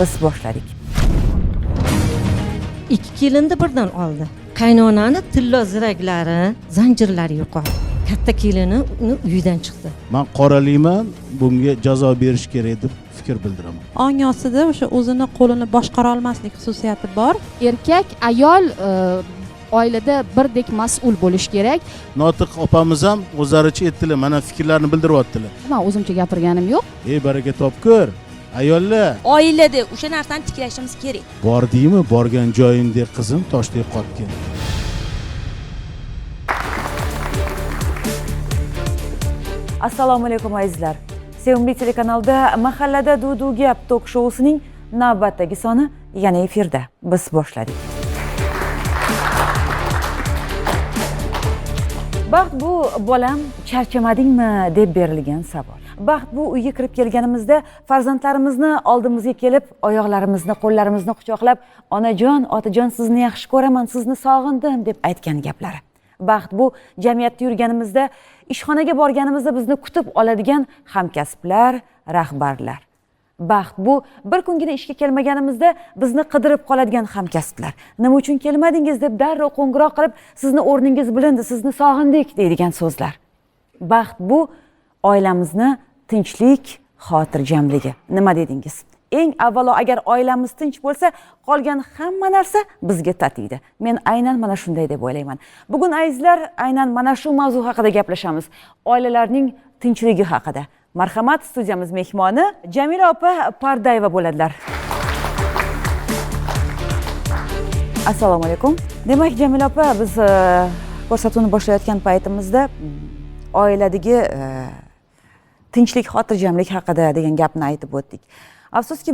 biz boshladik. Ikki kelinni birdan oldi. Qaynonani tillo ziraklari, zanjirlari yo'qoldi. Katta kelini uni uyidan chiqdi. Men qoralayman, bunga jazo berish kerak deb fikr bildiraman. Ong ostida o'sha o'zini qo'lini boshqara olmaslik xususiyati bor. Erkak, ayol oilada birdek mas'ul bo'lish kerak. Notiq opamiz ham o'zlaricha aytdilar, mana fikrlarini bildiryaptilar. Men o'zimcha gapirganim yo'q. Baraka topkur. Ayollar, oilada o'sha narsani tiklashimiz kerak. bordingmi? Borgan joyingdek qizim toshdek qotgan. Assalomu alaykum azizlar. Sevimli telekanalda Mahallada Dudu Gap tok shousining navbatdagi soni yana efirda. Biz boshladik. Baxt bu bolam charchamadingmi deb berilgan savol. Baxt bu uyga kirib kelganimizda farzandlarimizni oldimizga kelib, oyoqlarimizni, qo'llarimizni quchoqlab, onajon, otajon sizni yaxshi ko'raman, sizni sog'indim deb aytgan gaplari. Baxt bu jamiyatda yurganimizda, ishxonaga borganimizda bizni kutib oladigan hamkasblar, rahbarlar. Baxt bu bir kungina ishga kelmaganimizda bizni qidirib qoladigan hamkasblar. Nima uchun kelmadingiz deb darrov qo'ng'iroq qilib, sizni o'rningiz bilindi, sizni sog'indik deydigan so'zlar. Baxt bu oilamizni tinchlik, xotirjamligi. Nima dedingiz? Eng avvalo agar oilamiz tinch bo'lsa, qolgan hamma narsa bizga tatiydi. Men aynan mana shunday deb o'ylayman. Bugun azizlar, aynan mana shu mavzu haqida gaplashamiz. Oilalarning tinchligi haqida. Marhamat, studiyamiz mehmoni Jamila opa Pardayeva bo'ladilar. Assalomu alaykum. Demak, Jamila opa, biz ko'rsatuvni boshlayotgan paytimizda oiladagi tinchlik, xotirjamlik haqida degan gapni aytib o'tdik. Afsuski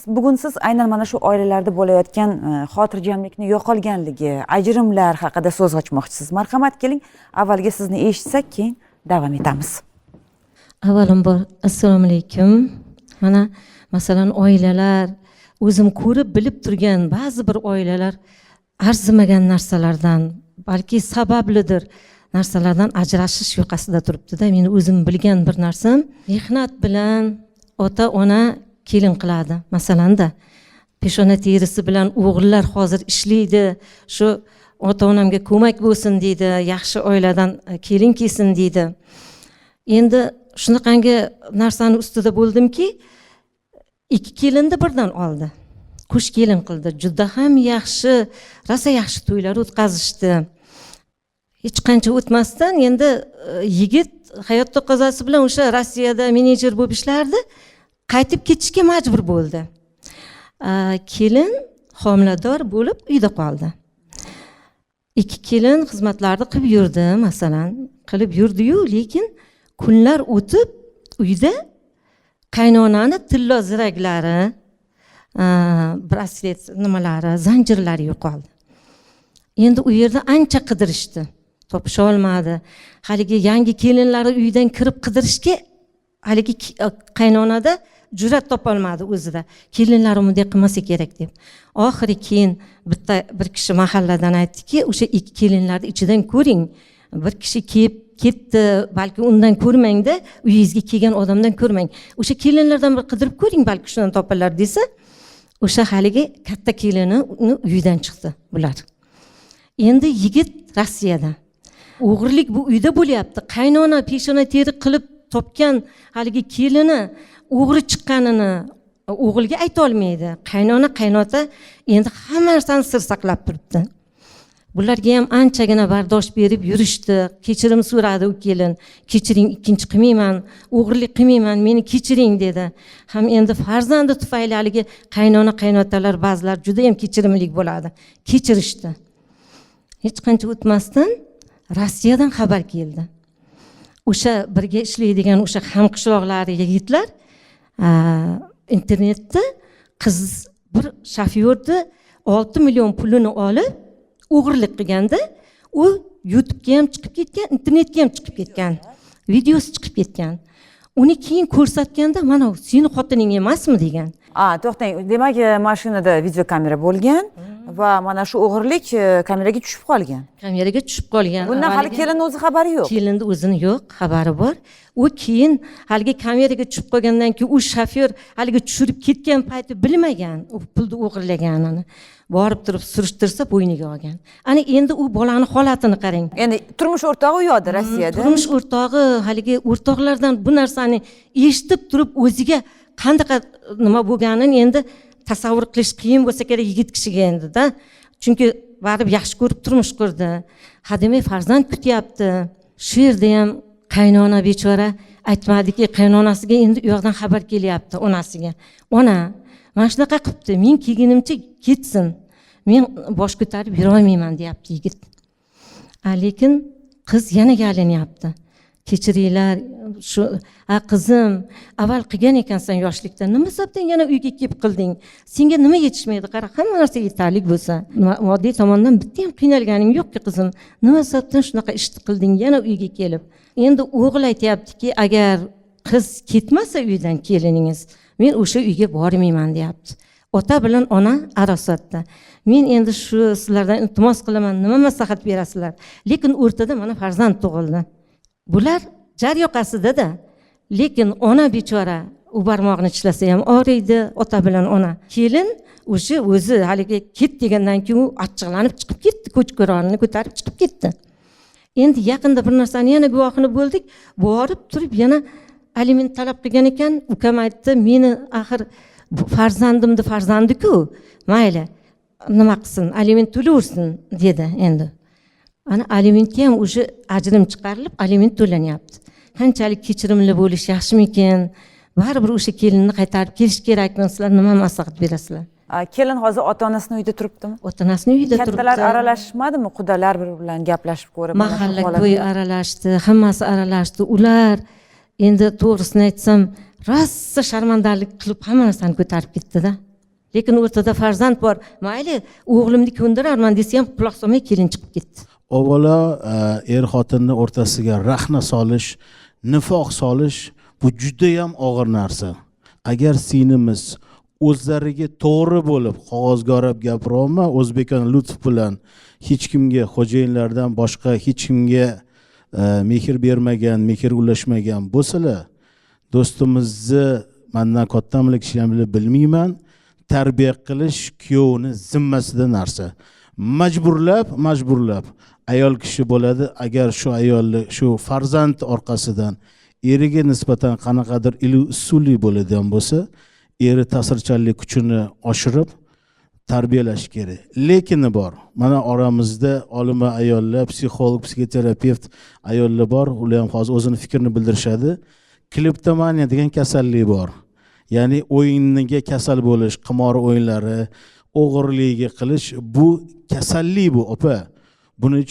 bugun siz aynan mana shu oilalarda bo'layotgan xotirjamlikni yo'qolganligi, ajrimlar haqida so'z ochmoqchisiz. Marhamat, keling, avvalgi sizni eshitsak, keyin davom etamiz. Avvalambor assalomu alaykum. Mana masalan oilalar, o'zim ko'rib bilib turgan ba'zi bir oilalar arzimagan narsalardan, balki sabablidir narsalardan ajrashish yoqasida turibdi-da. Meni o'zim bilgan bir narsam, mehnat bilan ota-ona kelin qiladi. Masalanda peshona terisi bilan o'g'illar hozir ishlaydi, shu ota-onamga ko'mak bo'lsin deydi, yaxshi oiladan kelin kelsin deydi. Endi shunaqangi narsani ustida bo'ldimki, ikki kelinni birdan oldi. Qo'sh kelin qildi. Juda ham yaxshi, rosa yaxshi to'ylar o'tkazishdi. Hech qancha o'tmasdan endi yigit hayot taqozosi bilan o'sha Rossiyada menejer bo'lib ishlardi, qaytib ketishga majbur bo'ldi. Kelin homilador bo'lib uyda qoldi. Ikki kelin xizmatlarni qilib yurdi, masalan, qilib yurdi-yu, lekin kunlar o'tib uyda qaynonani tillo ziraklari, braslet nimalari, zanjirlari yo'qoldi. Endi u yerda ancha qidirishdi, topisha olmadi. Haligi yangi kelinlari uydan kirib qidirishga haligi qaynonada jur'at topolmadi o'zida. Kelinlarim bunday qilmasa kerak deb. Oxiri keyin bir kishi mahalladan aytdiki, o'sha ikki kelinlarni ichidan ko'ring. Bir kishi kelib ketdi, balki undan ko'rmangda, uyingizga kelgan odamdan ko'rmang. O'sha kelinlardan bir qidirib ko'ring, balki shundan topilar desa, o'sha haligi katta kelini uyidan chiqdi bular. Endi yigit Rossiyada. O'g'irlik bu uyda bo'lyapti. Qaynona peshona teri qilib topgan haligi kelini o'g'ri chiqqanini o'g'ilga ayta olmaydi. Qaynona, qaynota endi hamma narsani sir saqlab turibdi. Bularga ham anchagina bardosh berib yurishdi. Kechirim so'radi u kelin. Kechiring, ikkinchi qilmayman, o'g'irlik qilmayman, meni kechiring dedi. Ham endi farzandi tufayli haligi qaynona, qaynotalar ba'zilar juda ham kechirimlik bo'ladi. Kechirishdi. Hech qancha o'tmasdan Rossiyadan xabar keldi. O'sha birga ishlaydigan o'sha hamqishloqlari yigitlar internetda qiz bir shofyorni 6 million pulini olib o'g'irlik qilganda, u YouTube'ga ham chiqib ketgan, internetga ham chiqib ketgan, videosi chiqib ketgan. Uni keyin ko'rsatganda, mana seni xotining emasmi degan. To'xtang, demak mashinada video kamera bo'lgan va mana shu o'g'irlik kameraga tushib qolgan. Kameraga tushib qolgan. Bundan hali Avvaliga- kelin o'zi xabari yo'q. kelinni o'zini yo'q, xabari bor. U keyin haligi kameraga tushib qolgandan keyin u shofyor haligi tushirib ketgan payti bilmagan u pulni o'g'irlaganini. Borib turib surishtirsa bo'yniga olgan. Ana endi u bolani holatini qarang. Endi turmush o'rtog'i u yoqda Rossiyada. Turmush o'rtog'i haligi o'rtoqlardan bu narsani eshitib turib o'ziga qanday nima bo'lganini endi tasavvur qilish qiyin bo'lsa kerak yigit kishiga endi-da. Chunki baribir yaxshi ko'rib turmush qurdi. Hademay farzand kutyapti. Shu yerda ham qaynona bechora aytmadiki, qaynonasiga endi u yoqdan xabar kelyapti onasiga. Ona, mana shunaqa qilibdi, men kelgunimcha ketsin. Men bosh ko'tarib yura olmayman deyapti yigit. Lekin qiz yana yalinyapti. Kechiringlar, shu qizim, avval qilgan ekansan yoshlikda, nima sababdan yana uyga kelib qilding? Senga nima yetishmaydi? Qara, hamma narsa yetarli bo'lsa, moddiy tomondan bitta ham qiynalganing yo'q-ku qizim. Nima sababdan shunaqa ishni qilding yana uyga kelib? Endi o'g'il aytayaptiki, agar qiz ketmasa uydan keliningiz, men o'sha uyga bormayman deyapti. Ota bilan ona arosatda. Men endi shu sizlardan iltimos qilaman, nima maslahat berasizlar? Lekin o'rtada mana farzand tug'ildi. Bular jar yoqasida-da. Lekin ona bechora u barmog'ini tishlasa ham og'riydi, ota bilan ona. Kelin o'sha o'zi haligi ket degandan keyin u achchiqlanib chiqib ketdi, ko'chko'ronini ko'tarib chiqib ketdi. Endi yaqinda bir narsani yana guvohini bo'ldik. Borib turib yana aliment talab qilgan ekan. Ukam aytdi, meni axir farzandimni farzandi-ku. Mayli, nima qilsin, aliment to'laversin dedi endi. Ana alimentga ham o'sha ajrim chiqarilib, aliment to'lanyapti. Qanchalik kechirimli bo'lish yaxshimikin? Baribir o'sha kelinni qaytarib kelish kerakmi? Sizlar nima maslahat berasizlar? Kelin hozir ota-onasining uyida turibdimi? Ota-onasining uyida turibdi. Kattalar aralashmadimi? Qudalar bir bilan gaplashib ko'rib, mahalla ko'y aralashdi, hammasi aralashdi. Ular endi to'g'risini aytsam, rosa sharmandalik qilib hamma narsani ko'tarib ketdi-da. Lekin o'rtada farzand bor. Mayli, o'g'limni ko'ndirarman desa ham quloq solmay kelin chiqib ketdi. Avvalo xotinni o'rtasiga rahna solish, nifoq solish bu juda ham og'ir narsa. Agar sinimiz o'zlariga to'g'ri bo'lib qog'ozga gapirolma, o'zbekona lutf bilan hech kimga, xo'jayinlardan boshqa hech kimga mehr bermagan, mehr ulashmagan bo'lsalar, do'stimizni mendan kattamlik ishlamini bilmayman, tarbiya qilish kuyovni zimmasida narsa. Majburlab ayol kishi bo'ladi, agar shu ayolni shu farzand orqasidan eriga nisbatan qanaqadir usulli bo'ladigan bo'lsa, eri ta'sirchanlik kuchini oshirib tarbiyalash kerak. Lekin bor, mana oramizda olima ayollar, psixolog, psixoterapevt ayollar bor, ular ham hozir o'zini fikrini bildirishadi. Kleptomaniya degan kasallik bor. Ya'ni o'yinga kasal bo'lish, qimor o'yinlari, o'g'irlikga qilish, bu kasallik bu, opa. Buni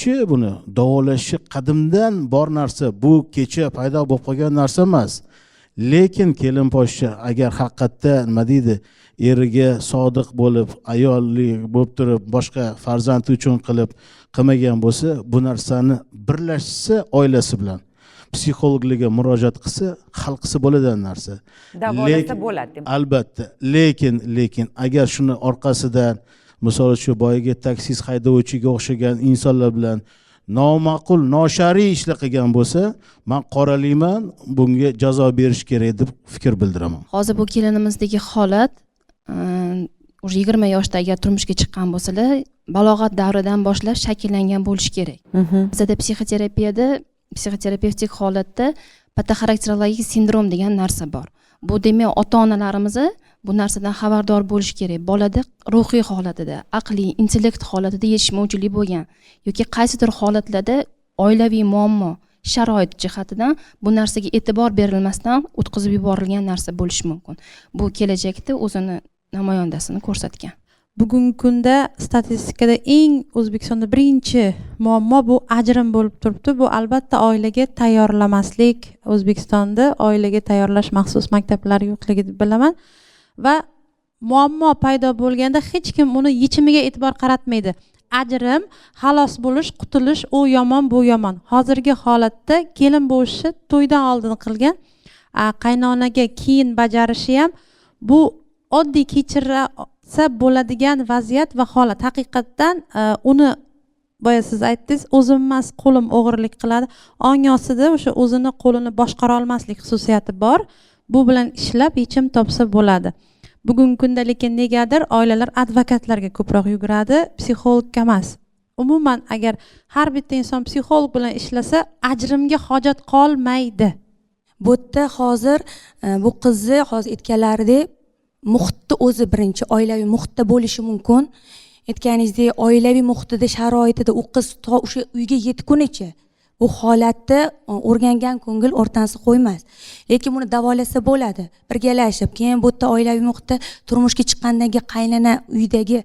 davolashni qadimdan bor narsa, bu kecha paydo bo'lib qolgan narsa emas. Lekin kelin poshsha agar haqiqatda nima deydi, eriga sodiq bo'lib, ayolli bo'lib turib, boshqa farzandi uchun qilmagan bo'lsa, bu narsani birlashsa oilasi bilan psixologlarga murojaat qilsa, hal qilsa bo'ladigan narsa. Davolasa bo'ladi. Albatta, lekin agar shuni orqasidan misol uchun boyiga taksi haydovchiga o'xshagan insonlar bilan noma'qul, noshariy ishlar qilgan bo'lsa, men qoralayman, bunga jazo berish kerak deb fikr bildiraman. Hozir bu kelinimizdagi holat, o'sha 20 yoshda agar turmushga chiqqan bo'lsalar, balog'at davridan boshlab shakllangan bo'lishi kerak. Bizda psixoterapevtik holatda patoxarakterologik sindrom degan narsa bor. Bu demak, ota-onalarimiz bu narsadan xabardor bo'lish kerak. Bolada ruhiy holatida, aqliy, intellekt holatida yetishmovchilik bo'lgan yoki qaysidir holatlarda oilaviy muammo, sharoit jihatidan bu narsaga e'tibor berilmasdan o'tkazib yuborilgan narsa bo'lishi mumkin. Bu kelajakda o'zini namoyandasini ko'rsatgan. Bugungi kunda statistikada eng O'zbekistonda birinchi muammo bu ajrim bo'lib turibdi. Bu albatta oilaga tayyorlamaslik. O'zbekistonda oilaga tayyorlash maxsus maktablari yo'qligini bilaman va muammo paydo bo'lganda hech kim uni yechimiga e'tibor qaratmaydi. Ajrim, xalos bo'lish, qutulish, u yomon, bu yomon. Hozirgi holatda kelin bo'lishni to'ydan oldin qilgan, qaynonaga keyin bajarishi ham bu oddiy bo'ladigan vaziyat va holat haqiqatdan uni boya siz aytdingiz, o'zim emas qo'lim o'g'irlik qiladi. Ong ostida o'sha o'zini qo'lini boshqara olmaslik xususiyati bor. Bu bilan ishlab yechim topsa bo'ladi. Bugungi kunda lekin negadir oilalar advokatlarga ko'proq yuguradi, psixologga emas. Umuman agar har bitta inson psixolog bilan ishlasa, ajrimga hojat qolmaydi. Bu yerda hozir bu qizni hozir aytganlaridek muhitni o'zi birinchi oilaviy muhitda bo'lishi mumkin. Aytganingizdek, oilaviy muhitida sharoitida u qiz o'sha uyga yetgunicha bu holatni o'rgangan ko'ngil o'rtansa qo'ymas. Lekin buni davolasa bo'ladi. Birgalashib, keyin bu yerda oilaviy muhitda turmushga chiqqandan keyin qaynona uydagi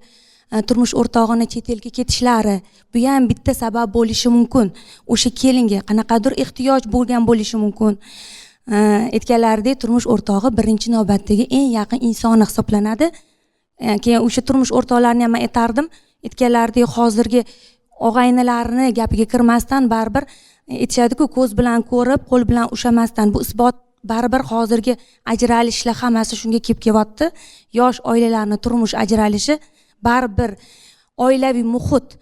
turmush o'rtog'ini chet elga ketishlari, bu ham bitta sabab bo'lishi mumkin. O'sha kelinga qanaqadir ehtiyoj bo'lgan bo'lishi mumkin. Aytganlaridek, turmush o'rtog'i birinchi navbatdagi eng yaqin insoni hisoblanadi. Keyin o'sha turmush o'rtoqlarini ham aytardim. Aytganlaridek, hozirgi og'aynilarini gapiga kirmasdan baribir aytishadi-ku, ko'z bilan ko'rib, qo'l bilan ushlamasdan. Bu isbot baribir hozirgi ajralishlar hammasi shunga kelib kelyapti. Yosh oilalarning turmush ajralishi baribir oilaviy muhit,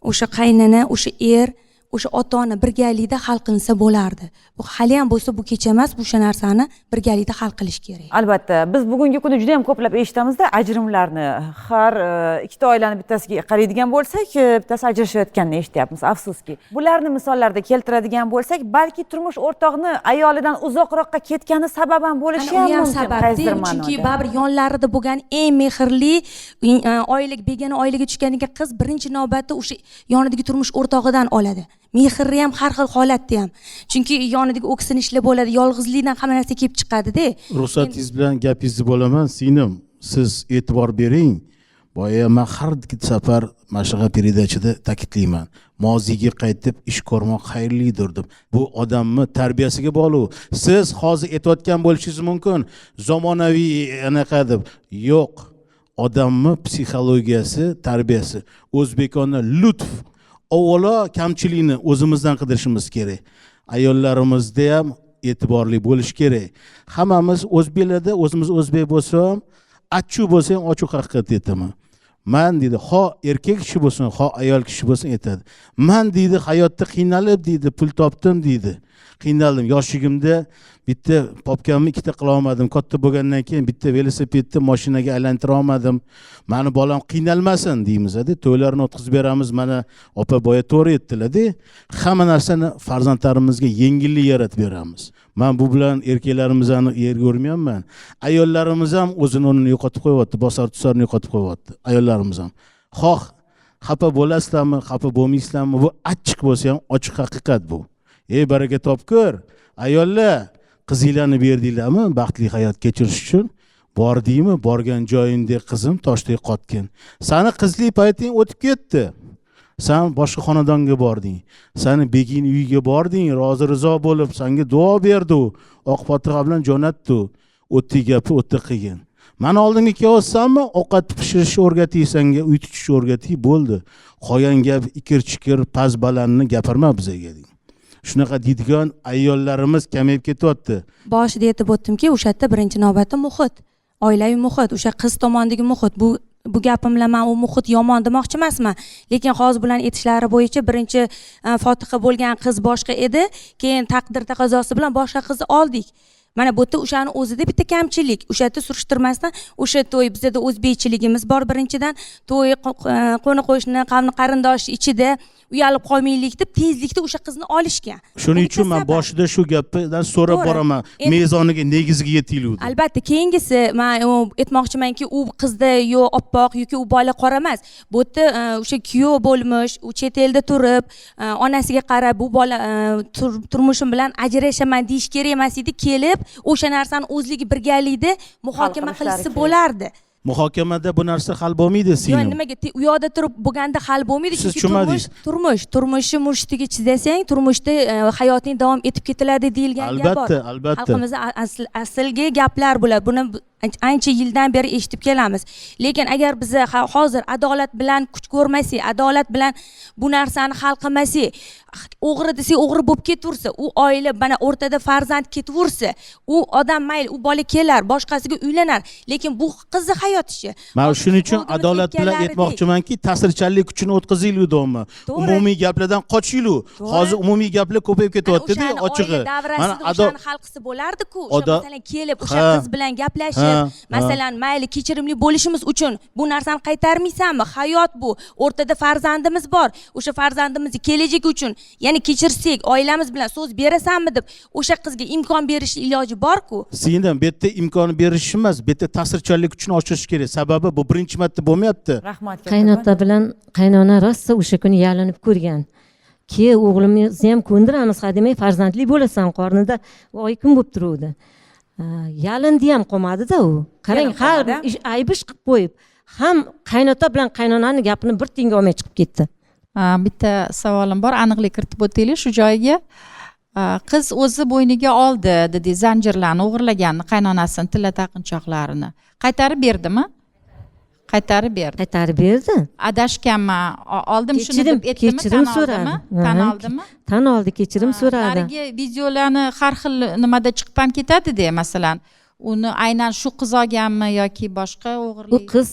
o'sha qaynona, o'sha er, o'sha ota-ona birgalikda hal qilinsa bo'lardi. Bu hali ham bo'lsa bu kecha emas, bu o'sha narsani birgalikda hal qilish kerak. Albatta, biz bugungi kunda juda ham ko'plab eshitamizda ajrimlarni. Har ikkita oilani bittasiga qaraydigan bo'lsak, bittasi ajrashayotganini eshityapmiz, afsuski. Bularni misollarda keltiradigan bo'lsak, balki turmush o'rtog'ini ayolidan uzoqroqqa ketgani sabab ham bo'lishi ham mumkin. Chunki baribir yonlarida bo'lgan eng mehrli oilaga, begona oilaga tushgandan keyin qiz birinchi navbatda o'sha yonidagi turmush o'rtog'idan oladi. Mehrni ham har xil holatda ham. Chunki yonidagi o'ksinishlar bo'ladi, yolg'izlikdan hamma narsa kelib chiqadi-da. Ruxsatingiz bilan gapingizni bo'laman, singlim. Siz e'tibor bering. Boya men har safar mashg'a peridachida ta'kidlayman. Moziga qaytib ish ko'rmoq xayrlidir deb. Bu odamni tarbiyasiga bog'liq. Siz hozir aytayotgan bo'lishingiz mumkin. Zamonaviy anaqa deb. Yo'q. Odamni psixologiyasi, tarbiyasi, o'zbekona lutf. Avvalo kamchilikni o'zimizdan qidirishimiz kerak. Ayollarimizda ham e'tiborli bo'lish kerak. Hammamiz o'zbeklarda, o'zimiz o'zbek bo'lsam, achchu bo'lsa ham ochiq haqiqat aytaman. Men deydi, ho erkak kishi bo'lsin, ho ayol kishi bo'lsin aytadi. Men deydi, hayotda qiynalib deydi, pul topdim deydi. Qiynaldim. Yoshligimda bitta popkamni ikkita qila olmadim. Katta bo'lgandan keyin bitta velosipedni mashinaga aylantira olmadim. Meni bolam qiynalmasin deymiz-da. To'ylarni o'tkazib beramiz. Mana opa boya to'g'ri aytdilar-da. Hamma narsani farzandlarimizga yengillik yaratib beramiz. Men bu bilan erkaklarimizni yerga urmayapman. Ayollarimiz ham o'zini o'rnini yo'qotib qo'yapti, bosar tusarini yo'qotib qo'yapti. Ayollarimiz ham. Xoh xafa bo'lasizlarmi, xafa bo'lmaysizlarmi, bu achchiq bo'lsa ham ochiq haqiqat bu. Ey baraka topkur, ayollar, qizinglarni berdinglarmi baxtli hayot kechirish uchun? Bordingmi? Borgan joyingdek qizim toshdek qotgan. Sani qizlik payting o'tib ketdi. Sen boshqa xonadonga bording. Sani beging uyiga bording, rozi rizo bo'lib, senga duo berdi. Oq fotiha bilan jo'natdi. O'tdi gapi o'tdi qilgan. Mana oldinga kelyapsanmi? Ovqat pishirishni o'rgatay, senga uy tutishni o'rgatay, bo'ldi. Qolgan gap ikir-chikir, paz-balandni gapirma bizga deng. Shunaqa deydigan ayollarimiz kamayib ketyapti. Boshida aytib o'tdimki, o'sha yerda birinchi navbatda muhit, oilaviy muhit, o'sha qiz tomondagi muhit. Bu gapim bilan men u muhit yomon demoqchi emasman. Lekin hozir bilan aytishlari bo'yicha birinchi fotiha bo'lgan qiz boshqa edi, keyin taqdir taqozosi bilan boshqa qizni oldik. Mana bu yerda o'shani o'zida bitta kamchilik. O'sha yerda surishtirmasdan, o'sha to'y bizda o'zbekchiligimiz bor birinchidan, to'y qo'ni qo'shni, qavmi qarindosh ichida uyalib qolmaylik deb tezlikda o'sha qizni olishgan. Shuning uchun men boshida shu gapdan so'rab boraman. Mezoniga, negizga yetiluvdi. Albatta, keyingisi men aytmoqchimanki, u qizda yo oppoq yoki u bola qora emas. Bu yerda o'sha kuyov bo'lmish, u chet elda turib, onasiga qarab, bu bola turmushim bilan ajrashaman deyish kerak emas edi, kelib o'sha narsani o'zligi birgalikda muhokama qilsa bo'lardi. Muhokamada bu narsa hal bo'lmaydi, singlim. Yo'q, nimaga u yoqda turib bo'lganda hal bo'lmaydi, chunki turmushni mushtiga chidasang, turmushda hayoting davom etib ketiladi deyilgan gap bor. Albatta. Xalqimizda aslga gaplar bo'ladi. Buni ancha yildan beri eshitib kelamiz. Lekin agar biz hozir adolat bilan kuch ko'rmasak, adolat bilan bu narsani hal qilmasak, o'g'ri desak o'g'ri bo'lib ketaversa, u oila mana o'rtada farzand ketaversa, u odam mayli u bola kelar, boshqasiga uylanar, lekin bu qizni hayot ishi. Men shuning uchun Oldimiz adolat bilan aytganlaridek. aytmoqchimanki, ta'sirchanlik kuchini o'tkazinglar do'mi. To'g'ri. Umumiy gaplardan qochinglar. Hozir umumiy gaplar ko'payib ketyapti-da, ochig'i. Mana o'shani hal qilsa bo'lardi-ku. O'sha Oda- masalan kelib o'sha Ha. qiz bilan gaplashib, Ha, masalan mayli kechirimli bo'lishimiz uchun bu narsani qaytarmaysanmi? Hayot bu. O'rtada farzandimiz bor. O'sha farzandimizni kelajagi uchun, ya'ni kechirsak, oilamiz bilan so'z berasanmi deb o'sha qizga imkon berish iloji bor-ku. Sendan bu yerda imkoni berish emas, bu yerda ta'sirchanlik kuchini oshirish kerak. Sababi bu birinchi marta bo'lmayapti. Rahmat. qaynota bilan qaynona rosa o'sha kuni yalinib ko'rgan. O'g'limizni ham ko'ndiramiz hademay, farzandli bo'lasan, qornida oy kun bo'lib turuvdi. Yalindi ham qolmadi-da u. Qarang, har qolmadi. aybish qilib qo'yib, ham qaynota bilan qaynonani gapini bir tenga olmay chiqib ketdi. Bitta savolim bor, aniqlik kiritib o'taylik shu joyiga. Qiz o'zi bo'yniga oldi, dedi, zanjirlarni o'g'irlaganini, qaynonasini tilla taqinchoqlarini. Qaytarib berdimi? Qaytarib berdi. Qaytarib berdi. Adashganman, oldim shuni deb aytdimi? Kechirim Tan so'radi. oldimi? Tan oldimi? Tan oldi, kechirim so'radi. Narigi videolarni har xil nimada chiqib ham ketadi-da, masalan, uni aynan shu qiz olganmi yoki boshqa Bu o'g'irlik? qiz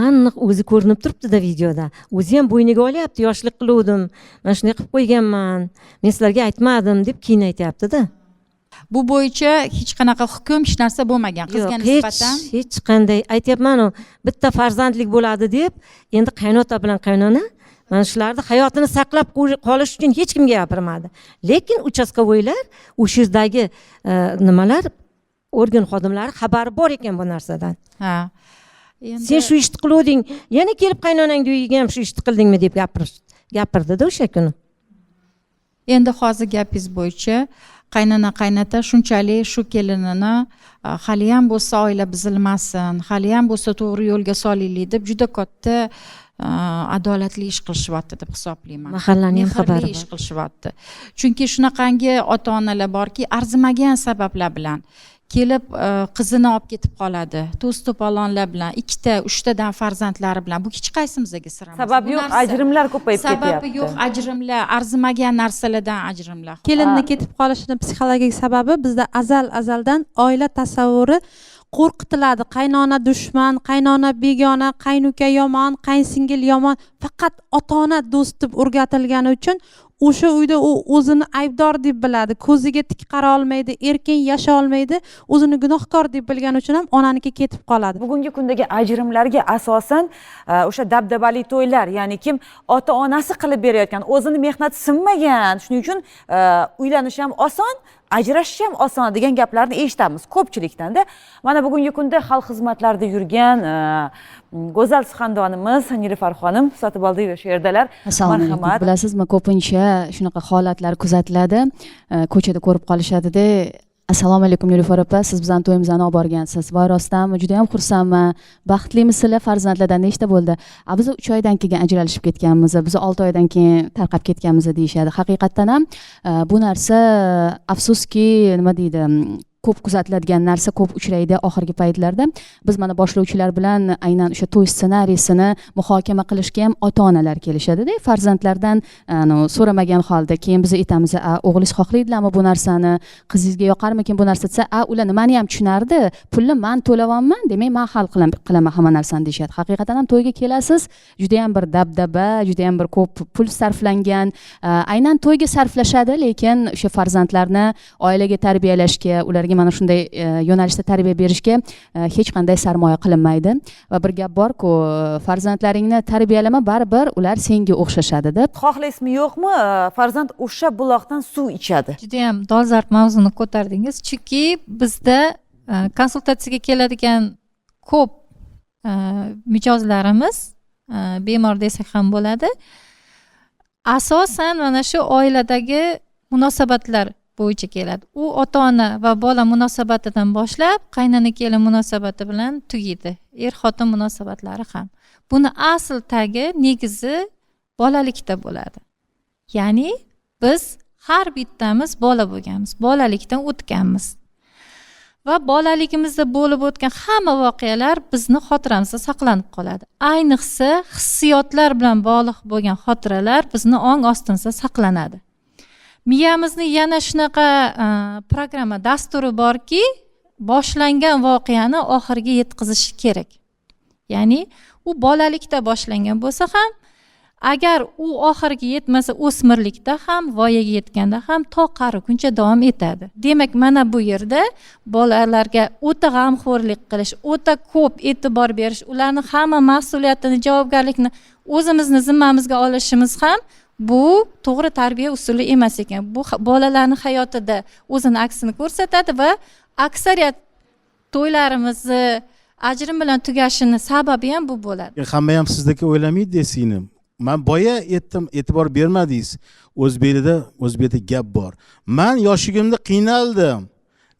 aniq o'zi ko'rinib turibdi-da videoda. O'zi ham bo'yniga olyapti, yoshlik qiluvdim. Men shunday qilib qo'yganman. Men sizlarga aytmadim deb keyin aytayapti-da. Bu bo'yicha hech qanaqa hukm, hech narsa bo'lmagan qizga nisbatan. hech qanday aytyapman-ku, bitta farzandlik bo'ladi deb, endi qaynota bilan qaynona mana shularni hayotini saqlab qolish uchun hech kimga gapirmadi. Lekin uchastkovoylar o'sha yerdagi nimalar organ xodimlari xabari bor ekan bu narsadan. Ha. Sen shu ishni qiluvding, yana kelib qaynonang uyiga ham shu ishni qildingmi deb gapirdi-da o'sha kuni. Endi hozir gapingiz bo'yicha qaynona qaynota shunchalik shu kelinini hali ham bo'lsa oila buzilmasin, hali ham bo'lsa to'g'ri yo'lga solaylik deb juda katta adolatli ish qilishyapti deb hisoblayman. Mahallaning ham xabari Mehrli ish qilishyapti. Chunki shunaqangi ota-onalar borki, arzimagan sabablar bilan kelib qizini olib ketib qoladi. To's to'polonlar bilan, 2ta, 3tadan farzandlari bilan. Bu hech qaysimizga sir emas. Sababi Bu yo'q, narsa- ajrimlar ko'payib ketyapti. Sababi yo'q, ajrimlar, arzimagan narsalardan ajrimlar. Kelinni ketib qolishini psixologik sababi bizda azaldan oila tasavvuri qo'rqitiladi. Qaynona dushman, qaynona begona, qaynuka yomon, qaynsingil yomon. Faqat ota-ona do'st deb o'rgatilgani uchun o'sha uyda u o'zini aybdor deb biladi. Ko'ziga tik qara olmaydi, erkin yasha olmaydi, o'zini gunohkor deb bilgani uchun ham onaniki ketib qoladi. Bugungi kundagi ajrimlarga asosan o'sha dabdabali to'ylar, ya'ni kim ota-onasi qilib berayotgan, o'zini mehnati sinmagan, shuning uchun uylanish ham oson, ajrashish ham oson degan gaplarni eshitamiz ko'pchilikdan-da. Mana bugungi kunda xalq xizmatlarida yurgan go'zal suxandonimiz Nilufar xonim sotib oldik o'sha yerdalar. Assalomu alaykum. Marhamat. Bilasizmi, ko'pincha shunaqa holatlar kuzatiladi, ko'chada ko'rib qolishadi-da. Assalomu alaykum Nilufar opa, siz bizani to'yimizdan olib borgansiz. Voy rostdan juda ham xursandman. Baxtlimisizlar, farzandlardan nechta bo'ldi? Biz 3 oydan keyin ajralishib ketganmiz, biz 6 oydan keyin tarqab ketganmiz deyishadi. Haqiqatdan ham bu narsa afsuski, nima deydi, ko'p kuzatiladigan narsa, ko'p uchraydi oxirgi paytlarda. Biz mana boshlovchilar bilan aynan o'sha to'y ssenariysini muhokama qilishga ham ota-onalar kelishadi-da, farzandlardan so'ramagan holda keyin biz aytamiz, o'g'lingiz xohlaydilarmi bu narsani, qizingizga yoqarmikin bu narsa desa, ular nimani ham tushunardi, pulni men to'layapman, demak men hal qilaman hamma narsani deyshadi. Haqiqatan ham to'yga kelasiz, juda ham bir dabdaba, juda ham bir ko'p pul sarflangan, aynan to'yga sarflashadi, lekin o'sha farzandlarni oilaga tarbiyalashga, ularga mana shunday yo'nalishda tarbiya berishga hech qanday sarmoya qilinmaydi. Va bir gap bor-ku, farzandlaringni tarbiyalama, baribir ular senga o'xshashadi deb. Xohlaysizmi yo'qmi, farzand o'sha buloqdan suv ichadi. Juda ham dolzarb mavzuni ko'tardingiz, chunki bizda konsultatsiyaga keladigan ko'p mijozlarimiz, bemor desak ham bo'ladi, asosan mana shu oiladagi munosabatlar bo'yicha keladi. U ota-ona va bola munosabatidan boshlab qaynona kelin munosabati bilan tugaydi. Er-xotin munosabatlari ham. Buni asl tagi, negizi bolalikda bo'ladi. Ya'ni biz har bittamiz bola bo'lganmiz, bolalikdan o'tganmiz. va bolaligimizda bo'lib o'tgan hamma voqealar bizni xotiramizda saqlanib qoladi. Ayniqsa hissiyotlar bilan bog'liq bo'lgan xotiralar bizni ong ostimizda saqlanadi. Miyamizni yana shunaqa programma dasturi borki, boshlangan voqeani oxiriga yetkazishi kerak. Ya'ni u bolalikda boshlangan bo'lsa ham, agar u oxiriga yetmasa, o'smirlikda ham, voyaga yetganda ham to qariguncha davom etadi. Demak, mana bu yerda bolalarga o'ta g'amxo'rlik qilish, o'ta ko'p e'tibor berish, ularni hamma mas'uliyatini, javobgarlikni o'zimizni zimmamizga olishimiz ham bu to'g'ri tarbiya usuli emas ekan. Bu bolalarning hayotida o'zini aksini ko'rsatadi va aksariyat to'ylarimizni ajrim bilan tugashini sababi ham bu bo'ladi. Hamma ham sizdek o'ylamaydi singlim. Men boya aytdim, e'tibor bermadingiz. O'zbekda gap bor. Men yoshligimda qiynaldim.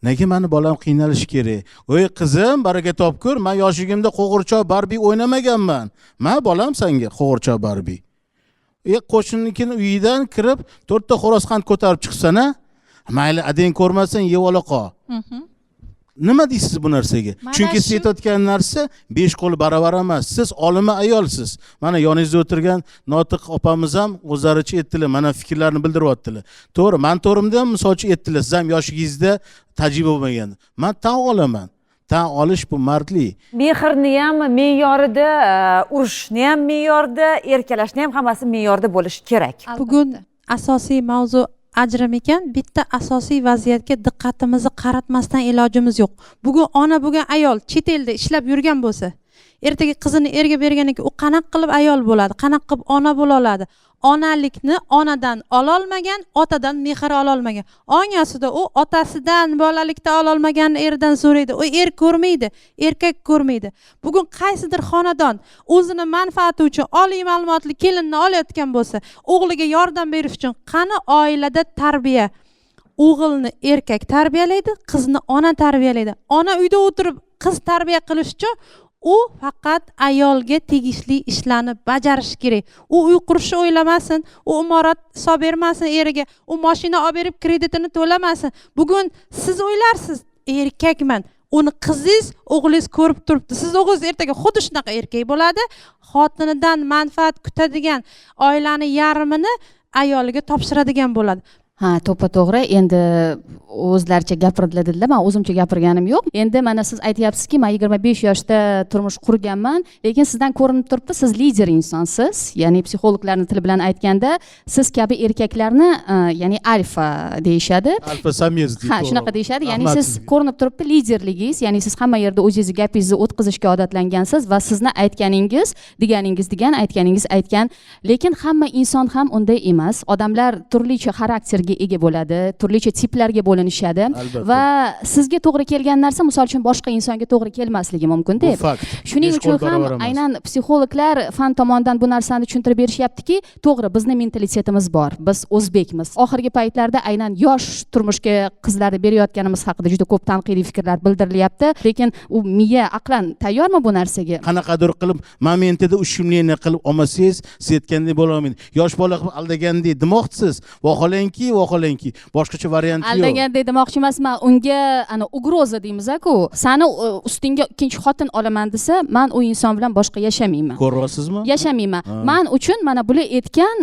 Nega meni bolam qiynalishi kerak? Voy qizim, baraka topkur, men yoshligimda qo'g'irchoq Barbie o'ynamaganman. Men bolam senga qo'g'irchoq Barbie. Qo'shninikini uyidan kirib, 4 ta xo'roz qand ko'tarib chiqsana, mayli adang ko'rmasin, yeb ola qol. Nima deysiz bu narsaga? Chunki siz aytayotgan narsa 5 qo'l baravar emas. Siz olima ayolsiz. Mana yoningizda o'tirgan Notiq opamiz ham o'zlaricha aytdilar, mana fikrlarini bildiryaptilar. To'g'ri, men to'g'rimda ham misolchi aytdilar, siz ham yoshligingizda tajriba bo'lmagan. Men tan olaman. Tan olish bu mardlik. Mehrni ham me'yorida, urushni ham me'yorida, erkalashni ham hammasi me'yorida bo'lishi kerak. Bugun asosiy mavzu ajrim ekan, bitta asosiy vaziyatga diqqatimizni qaratmasdan ilojimiz yo'q. Bugun ona bo'lgan ayol chet elda ishlab yurgan bo'lsa, ertaga qizini erga berganidan keyin u qanaqa qilib ayol bo'ladi, qanaqa qilib ona bo'la oladi? Onalikni onadan ololmagan, otadan mehr ololmagan. Ongasida u otasidan bolalikda ololmaganini erdan so'raydi. U er ko'rmaydi, erkak ko'rmaydi. Bugun qaysidir xonadon o'zini manfaati uchun oliy ma'lumotli kelinni olayotgan bo'lsa, o'g'liga yordam berish uchun qani oilada tarbiya? O'g'ilni erkak tarbiyalaydi, qizni ona tarbiyalaydi. Ona uyda o'tirib qiz tarbiya qilish uchun u faqat ayolga tegishli ishlarni bajarish kerak. U uy qurishni o'ylamasin, u imorat hisob bermasin eriga, u mashina olib berib kreditini to'lamasin. Bugun siz o'ylarsiz, erkakman, uni qizingiz, o'g'lingiz ko'rib turibdi. Siz o'g'lingiz ertaga xuddi shunaqa erkak bo'ladi. Xotinidan manfaat kutadigan oilani yarmini ayoliga topshiradigan bo'ladi. Ha, to'g'ri. Endi o'zlaricha gapirdilar dedilar. Men o'zimcha gapirganim yo'q. Endi mana siz aytyapsizki, men 25 yoshda turmush qurganman, lekin sizdan ko'rinib turibdi, siz lider insonsiz. Ya'ni psixologlarning tili bilan aytganda, siz kabi erkaklarni, ya'ni alfa deyshadi. Alfa samir deydi. Ha, shunaqa deyshadi. Ya'ni siz ko'rinib turibdi liderligingiz, ya'ni siz hamma yerda o'zingizni gapingizni o'tkazishga odatlangansiz va sizni aytganingiz, deganingiz degan, aytganingiz aytgan. Lekin hamma inson ham unday emas. Odamlar turlicha xarakterga ega bo'ladi, turlicha tiplarga bo'linishadi va sizga to'g'ri kelgan narsa misol uchun boshqa insonga to'g'ri kelmasligi mumkin-da. Shuning uchun ham aynan psixologlar fan tomonidan bu narsani tushuntirib berishyaptiki, to'g'ri, bizning mentalitetimiz bor. Biz o'zbekmiz. Oxirgi paytlarda aynan yosh turmushga qizlarni berayotganimiz haqida juda ko'p tanqidiy fikrlar bildirilyapti, lekin u miya aqlan tayyormi bu narsaga? Qanaqadir qilib momentida ushimlikni qilib olmasangiz, siz aytgandek bo'la olmaydi. Yosh bola qilib aldagandek demoqchisiz. Vaholanki, boshqacha variant yo'q. Aldagandek demoqchi emasman, unga ana ugroza deymiz-ku. Sani ustingga ikkinchi xotin olaman desa, men u inson bilan boshqa yashamayman. Ko'ryapsizmi? Yashamayman. Men uchun mana bular aytgan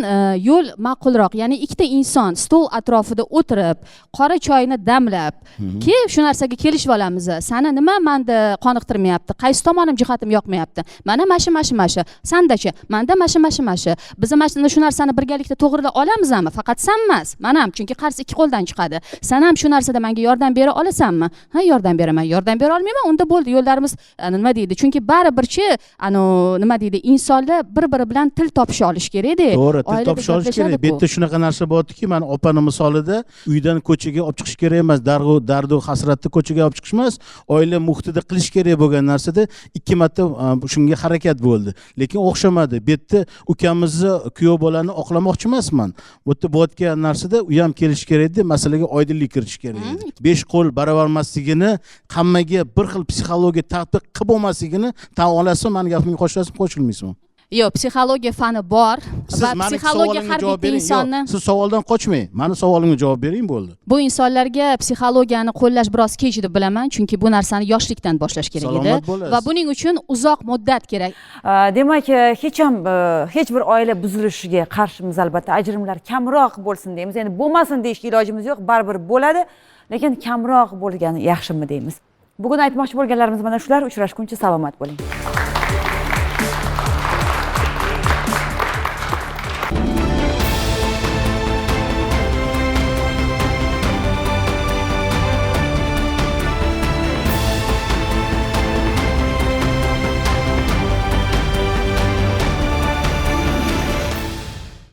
yo'l ma'qulroq. Ya'ni ikkita inson stol atrofida o'tirib, qora choyni damlab, ki shu narsaga kelishib olamiz. Sani nima menda qoniqtirmayapti? Qaysi tomonim jihatim yoqmayapti? Mana mashi. Sandachi, menda mashi. Biz mana shu narsani birgalikda to'g'rilab olamizmi? Faqat sen emas. Men ham, chunki qarz ikki qo'ldan chiqadi. Sen ham shu narsada menga yordam bera olasanmi? Ha, yordam beraman. Yordam bera olmayman, unda bo'ldi. Yo'llarimiz nima deydi? Chunki baribirchi, nima deydi? Insonlar bir-biri bilan til topisha olish kerak-da. To'g'ri, til topisha olish kerak. Bu yerda shunaqa narsa bo'ldiki, mana opaning misolida uydan ko'chaga olib chiqish kerak emas, dardu hasratni ko'chaga olib chiqish emas, oila muhitida qilish kerak bo'lgan narsada 2 marta shunga harakat bo'ldi. Lekin o'xshamadi. Bu yerda ukamizni, kuyov bolani oqlamoqchi emasman. Bu yerda bo'layotgan narsada u ham kelish kerak edi, masalaga oydinlik kiritish kerak edi. 5 qo'l baravar emasligini, hammaga bir xil psixologiya tatbiq qilib bo'lmasligini tan olasizmi? Meni gapimga qo'shasizmi, qo'shilmaysizmi? yo'q, psixologiya fani bor siz va mani psixologiya savolimga har javob bitta bering. insonni Yo'q, siz savoldan qochmang, mani savolimga javob bering bo'ldi. bu insonlarga psixologiyani qo'llash biroz kech deb bilaman, chunki bu narsani yoshlikdan boshlash kerak edi Salomat bo'lasiz. va buning uchun uzoq muddat kerak. Demak, hech bir oila buzilishiga qarshimiz albatta. Ajrimlar kamroq bo'lsin deymiz. Endi bo'lmasin deyishga ilojimiz yo'q, baribir bo'ladi, lekin kamroq bo'lgani yaxshimi deymiz. Bugun aytmoqchi bo'lganlarimiz mana shular. Uchrashguncha salomat bo'ling.